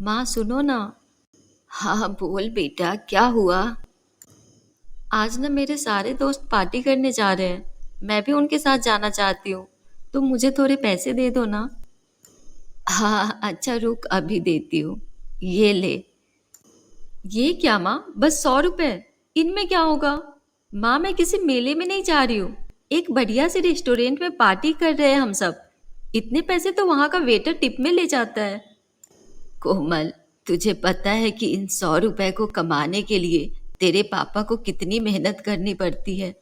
माँ सुनो ना। हाँ बोल बेटा, क्या हुआ? आज ना मेरे सारे दोस्त पार्टी करने जा रहे हैं। मैं भी उनके साथ जाना चाहती हूँ। तुम मुझे थोड़े पैसे दे दो ना। हाँ अच्छा रुक, अभी देती हूँ। ये ले। ये क्या माँ, बस 100 रुपए? इनमें क्या होगा? माँ मैं किसी मेले में नहीं जा रही हूँ। एक बढ़िया से रेस्टोरेंट में पार्टी कर रहे हैं हम सब। इतने पैसे तो वहाँ का वेटर टिप में ले जाता है। कोमल, तुझे पता है कि इन 100 रुपए को कमाने के लिए तेरे पापा को कितनी मेहनत करनी पड़ती है।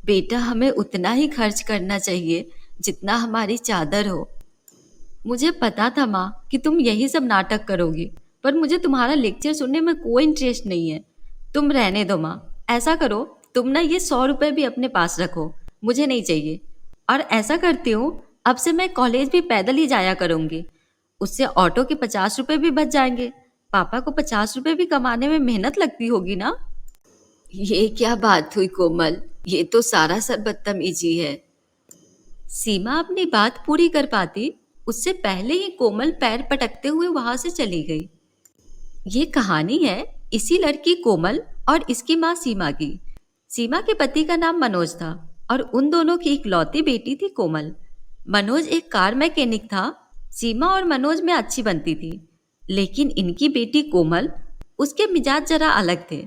बेटा, हमें उतना ही खर्च करना चाहिए जितना हमारी चादर हो। मुझे पता था माँ कि तुम यही सब नाटक करोगी, पर मुझे तुम्हारा लेक्चर सुनने में कोई इंटरेस्ट नहीं है। तुम रहने दो माँ। ऐसा करो, तुम ना ये 100 रुपए भी अपने पास रखो। मुझे नहीं चाहिए। और ऐसा करती हूँ, अब से मैं कॉलेज भी पैदल ही जाया करूंगी। उससे ऑटो के 50 रुपए भी बच जाएंगे। पापा को 50 रुपए भी कमाने में मेहनत लगती होगी ना। ये क्या बात हुई कोमल? ये तो सारा सर बदतमीजी है। सीमा अपनी बात पूरी कर पाती उससे पहले ही कोमल पैर पटकते हुए वहां से चली गई। ये कहानी है इसी लड़की कोमल और इसकी माँ सीमा की। सीमा के पति का नाम मनोज था और उन दोनों की इकलौती बेटी थी कोमल। मनोज एक कार मैकेनिक था। सीमा और मनोज में अच्छी बनती थी, लेकिन इनकी बेटी कोमल, उसके मिजाज जरा अलग थे।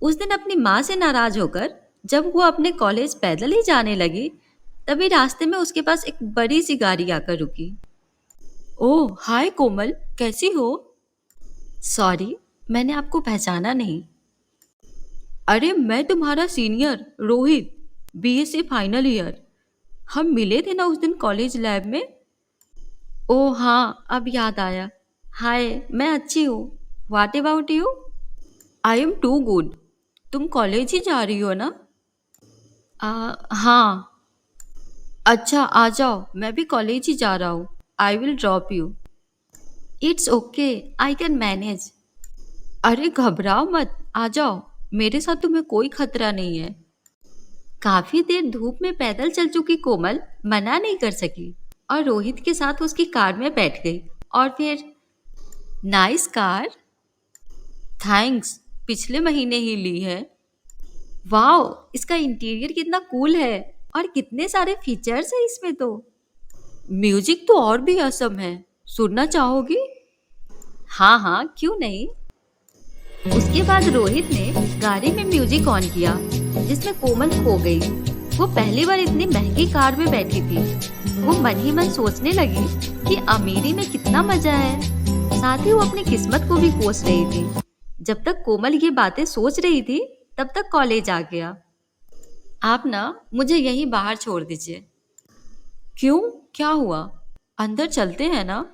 उस दिन अपनी माँ से नाराज होकर जब वो अपने कॉलेज पैदल ही जाने लगी, तभी रास्ते में उसके पास एक बड़ी सी गाड़ी आकर रुकी। ओह हाय कोमल, कैसी हो? सॉरी, मैंने आपको पहचाना नहीं। अरे मैं तुम्हारा senior Rohit, BSc final year. हम मिले थे ना उस दिन कॉलेज लैब में। ओह हाँ, अब याद आया। हाय, मैं अच्छी हूँ। What about you? I am too good. तुम कॉलेज ही जा रही हो ना? हाँ। अच्छा आ जाओ, मैं भी कॉलेज ही जा रहा हूँ। I will drop you. It's okay, I can manage. अरे घबराओ मत, आ जाओ। मेरे साथ तुम्हें कोई खतरा नहीं है। काफी देर धूप में पैदल चल चुकी कोमल मना नहीं कर सकी और रोहित के साथ उसकी कार में बैठ गई। और फिर, नाइस कार। थैंक्स, पिछले महीने ही ली है। वाओ, इसका इंटीरियर कितना कूल है और कितने सारे फीचर्स है इसमें तो। म्यूजिक तो और भी असम है। सुनना चाहोगी? हाँ हाँ, क्यों नहीं। उसके बाद रोहित ने गाड़ी में म्यूजिक ऑन किया, जिसमें कोमल खो गई। वो पहली बार इतनी महंगी कार में बैठी थी। वो मन ही मन सोचने लगी कि अमीरी में कितना मजा है। साथ ही वो अपनी किस्मत को भी कोस रही थी। जब तक कोमल ये बातें सोच रही थी, तब तक कॉलेज आ गया। आप ना मुझे यहीं बाहर छोड़ दीजिए। क्यों, क्या हुआ? अंदर चलते हैं ना।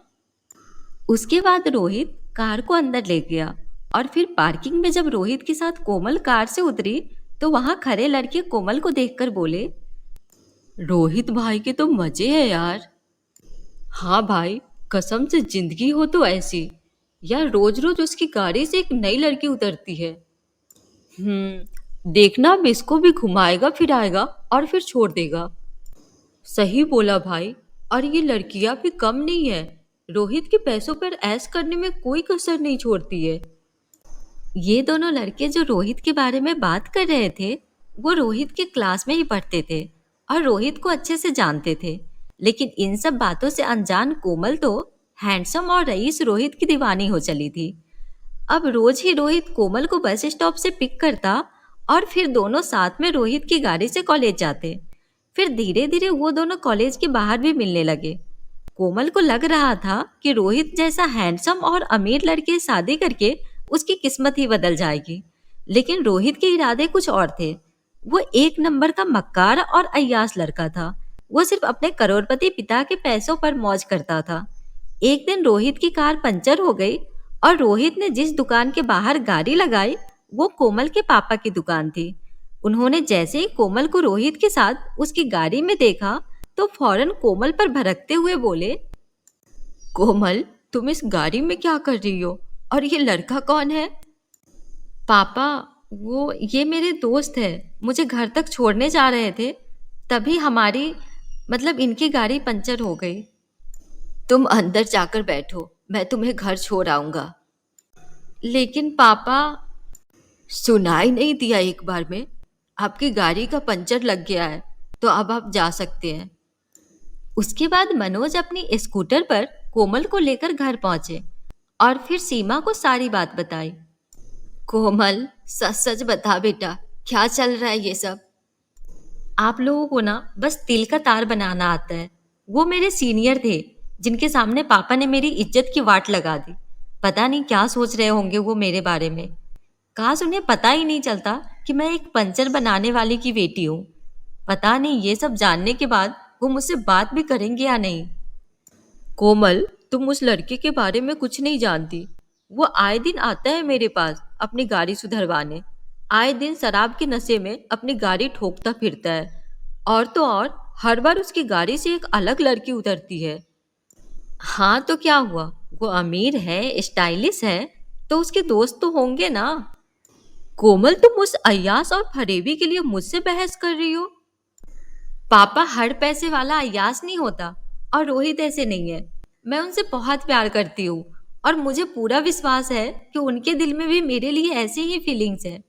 उसके बाद रोहित कार को अंदर ले गया और फिर पार्किंग में जब रोहित के साथ कोमल कार से उतरी, तो वहां खड़े लड़के कोमल को देखकर बोले, रोहित भाई के तो मजे है यार। हाँ भाई, कसम से जिंदगी हो तो ऐसी। यार रोज रोज उसकी गाड़ी से एक नई लड़की उतरती है। देखना, अब इसको भी घुमाएगा फिराएगा और फिर छोड़ देगा। सही बोला भाई। और ये लड़कियां भी कम नहीं है। रोहित के पैसों पर ऐश करने में कोई कसर नहीं छोड़ती है। ये दोनों लड़के जो रोहित के बारे में बात कर रहे थे, वो रोहित के क्लास में ही पढ़ते थे और रोहित को अच्छे से जानते थे। लेकिन इन सब बातों से अनजान कोमल तो हैंडसम और रईस रोहित की दीवानी हो चली थी। अब रोज ही रोहित कोमल को बस स्टॉप से पिक करता और फिर दोनों साथ में रोहित की गाड़ी से कॉलेज जाते। फिर धीरे धीरे वो दोनों कॉलेज के बाहर भी मिलने लगे। कोमल को लग रहा था कि रोहित जैसा हैंडसम और अमीर लड़के से शादी करके उसकी किस्मत ही बदल जाएगी। लेकिन रोहित के इरादे कुछ और थे। वो एक नंबर का मक्कार और अय्याश लड़का था। वो सिर्फ अपने करोड़पति पिता के पैसों पर मौज करता था। एक दिन रोहित की कार पंचर हो गई और रोहित ने जिस दुकान के बाहर गाड़ी लगाई, वो कोमल के पापा की दुकान थी। उन्होंने जैसे ही कोमल को रोहित के साथ उसकी गाड़ी में देखा, तो फौरन कोमल पर भड़कते हुए बोले, कोमल, तुम इस गाड़ी में क्या कर रही हो? और ये लड़का कौन है? पापा, ये मेरे दोस्त है। मुझे घर तक छोड़ने जा रहे थे, तभी इनकी गाड़ी पंचर हो गई। तुम अंदर जाकर बैठो, मैं तुम्हें घर छोड़ आऊंगा। लेकिन पापा, सुनाई नहीं दिया एक बार में? आपकी गाड़ी का पंचर लग गया है, तो अब आप जा सकते हैं। उसके बाद मनोज अपनी स्कूटर पर कोमल को लेकर घर पहुंचे और फिर सीमा को सारी बात बताई। कोमल, सच सच बता बेटा, क्या चल रहा है ये सब? आप लोगों को ना बस तिल का तार बनाना आता है। वो मेरे सीनियर थे, जिनके सामने पापा ने मेरी इज्जत की वाट लगा दी। पता नहीं क्या सोच रहे होंगे वो मेरे बारे में। काश उन्हें पता ही नहीं चलता कि मैं एक पंचर बनाने वाले की बेटी हूँ। पता नहीं ये सब जानने के बाद वो मुझसे बात भी करेंगे या नहीं। कोमल, तुम उस लड़के के बारे में कुछ नहीं जानती। वो आए दिन आता है मेरे पास अपनी गाड़ी सुधरवाने। आए दिन शराब के नशे में अपनी गाड़ी ठोकता फिरता है। और तो और, हर बार उसकी गाड़ी से एक अलग लड़की उतरती है। हाँ तो क्या हुआ? वो अमीर है, स्टाइलिश है, तो उसके दोस्त तो होंगे ना। कोमल, तुम उस अय्यास और फरेबी के लिए मुझसे बहस कर रही हो? पापा, हर पैसे वाला अय्यास नहीं होता, और रोहित ऐसे नहीं है। मैं उनसे बहुत प्यार करती हूँ, और मुझे पूरा विश्वास है कि उनके दिल में भी मेरे लिए ऐसी ही फीलिंग्स हैं।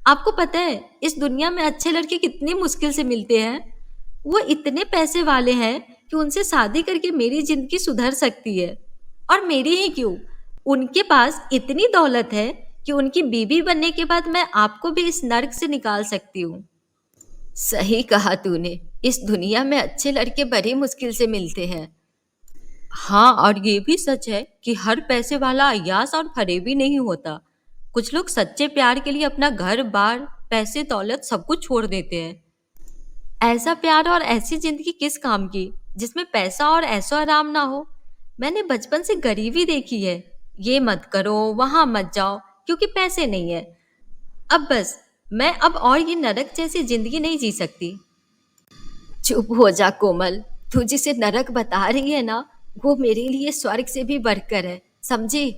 आपको पता है इस दुनिया में अच्छे लड़के कितनी मुश्किल से मिलते हैं। वो इतने पैसे वाले हैं कि उनसे शादी करके मेरी जिंदगी सुधर सकती है। और मेरी ही क्यों, उनके पास इतनी दौलत है कि उनकी बीवी बनने के बाद मैं आपको भी इस नर्क से निकाल सकती हूँ। सही कहा तूने, इस दुनिया में अच्छे लड़के बड़ी मुश्किल से मिलते हैं। हाँ, और ये भी सच है कि हर पैसे वाला अय्यास और फरेबी नहीं होता। कुछ लोग सच्चे प्यार के लिए अपना घर बार, पैसे दौलत सब कुछ छोड़ देते हैं। ऐसा प्यार और ऐसी जिंदगी किस काम की, जिसमें पैसा और ऐशो आराम ना हो। मैंने बचपन से गरीबी देखी है। ये मत करो, वहां मत जाओ, क्योंकि पैसे नहीं है। अब बस, मैं अब और ये नरक जैसी जिंदगी नहीं जी सकती। चुप हो जा कोमल, तू जिसे नरक बता रही है ना, वो मेरे लिए स्वर्ग से भी बढ़कर है, समझी?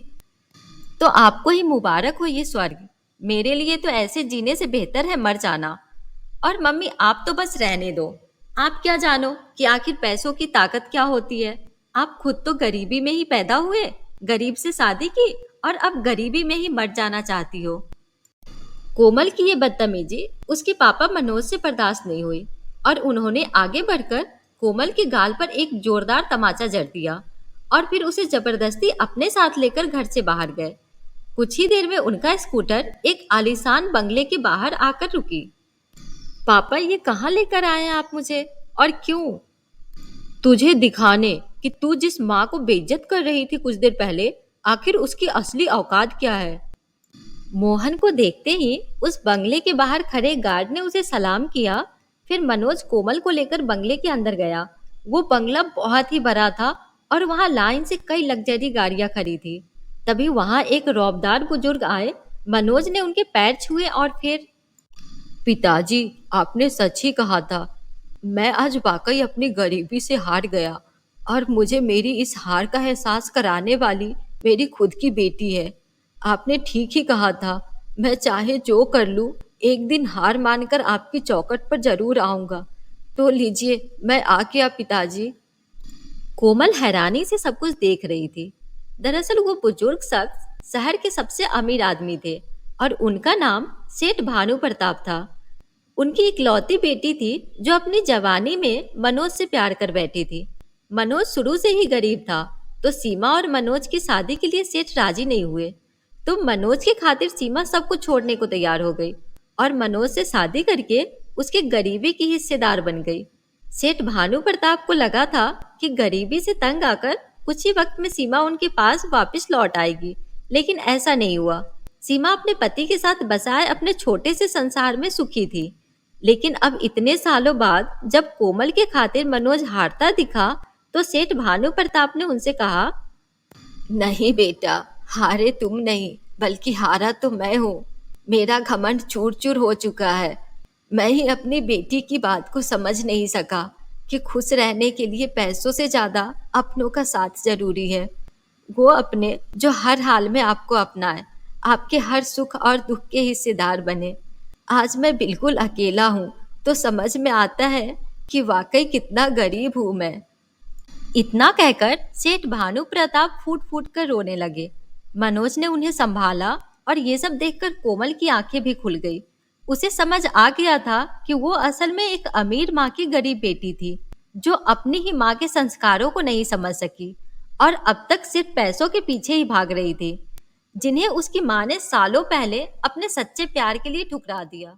तो आपको ही मुबारक हो ये स्वर्ग। मेरे लिए तो ऐसे जीने से बेहतर है मर जाना। और मम्मी, आप तो बस रहने दो। आप क्या जानो कि आखिर पैसों की ताकत क्या होती है। आप खुद तो गरीबी में ही पैदा हुए, गरीब से शादी की, और अब गरीबी में ही मर जाना चाहती हो। कोमल की ये बदतमीजी उसके पापा मनोज से बर्दाश्त नहीं हुई, और उन्होंने आगे बढ़कर कोमल के गाल पर एक जोरदार तमाचा जड़ दिया और फिर उसे जबरदस्ती अपने साथ लेकर घर से बाहर गए। कुछ ही देर में उनका स्कूटर एक आलीशान बंगले के बाहर आकर रुकी। पापा, ये कहाँ लेकर आए हैं आप मुझे, और क्यों? तुझे दिखाने कि तू जिस माँ को बेइज्जत कर रही थी कुछ देर पहले, आखिर उसकी असली औकात क्या है। मोहन को देखते ही उस बंगले के बाहर खड़े गार्ड ने उसे सलाम किया। फिर मनोज कोमल को लेकर बंगले के अंदर गया। वो बंगला बहुत ही बड़ा था और वहां लाइन से कई लग्जरी गाड़ियां खड़ी थी। तभी वहां एक रौबदार बुजुर्ग आए। मनोज ने उनके पैर छुए और फिर, पिताजी, आपने सच ही कहा था। मैं आज वाकई अपनी गरीबी से हार गया, और मुझे मेरी इस हार का एहसास कराने वाली मेरी खुद की बेटी है। आपने ठीक ही कहा था। मैं चाहे जो कर लूं, एक दिन हार मानकर आपकी चौखट पर जरूर आऊंगा। तो लीजिए, मैं आ गया पिताजी। कोमल हैरानी से सब कुछ देख रही थी। दरअसल वो बुजुर्ग शख्स शहर के सबसे अमीर आदमी थे, और उनका नाम सेठ भानु प्रताप था। उनकी इकलौती बेटी थी जो अपनी जवानी में मनोज से प्यार कर बैठी थी। मनोज शुरू से ही गरीब था, तो सीमा और मनोज की शादी के लिए सेठ राजी नहीं हुए। तो मनोज के खातिर सीमा सब कुछ छोड़ने को तैयार हो गई और मनोज से शादी करके उसके गरीबी की हिस्सेदार बन गई। सेठ भानु प्रताप को लगा था कि गरीबी से तंग आकर कुछ ही वक्त में सीमा उनके पास वापस लौट आएगी, लेकिन ऐसा नहीं हुआ। सीमा अपने पति के साथ बसाए अपने छोटे से संसार में सुखी थी। लेकिन अब इतने सालों बाद जब कोमल के खातिर मनोज हारता दिखा, तो सेठ भानु प्रताप ने उनसे कहा, नहीं बेटा, हारे तुम नहीं, बल्कि हारा तो मैं हूँ। मेरा घमंड चूर चूर हो चुका है। मैं ही अपनी बेटी की बात को समझ नहीं सका कि खुश रहने के लिए पैसों से ज्यादा अपनों का साथ जरूरी है। वो अपने जो हर हाल में आपको अपनाए, आपके हर सुख और दुख के हिस्सेदार बने। आज मैं बिल्कुल अकेला हूँ, तो समझ में आता है कि वाकई कितना गरीब हूँ मैं। इतना कहकर सेठ भानु प्रताप फूट फूट कर रोने लगे। मनोज ने उन्हें संभाला और ये सब देखकर कोमल की आंखें भी खुल गई। उसे समझ आ गया था कि वो असल में एक अमीर माँ की गरीब बेटी थी, जो अपनी ही माँ के संस्कारों को नहीं समझ सकी और अब तक सिर्फ पैसों के पीछे ही भाग रही थी, जिन्हें उसकी माँ ने सालों पहले अपने सच्चे प्यार के लिए ठुकरा दिया।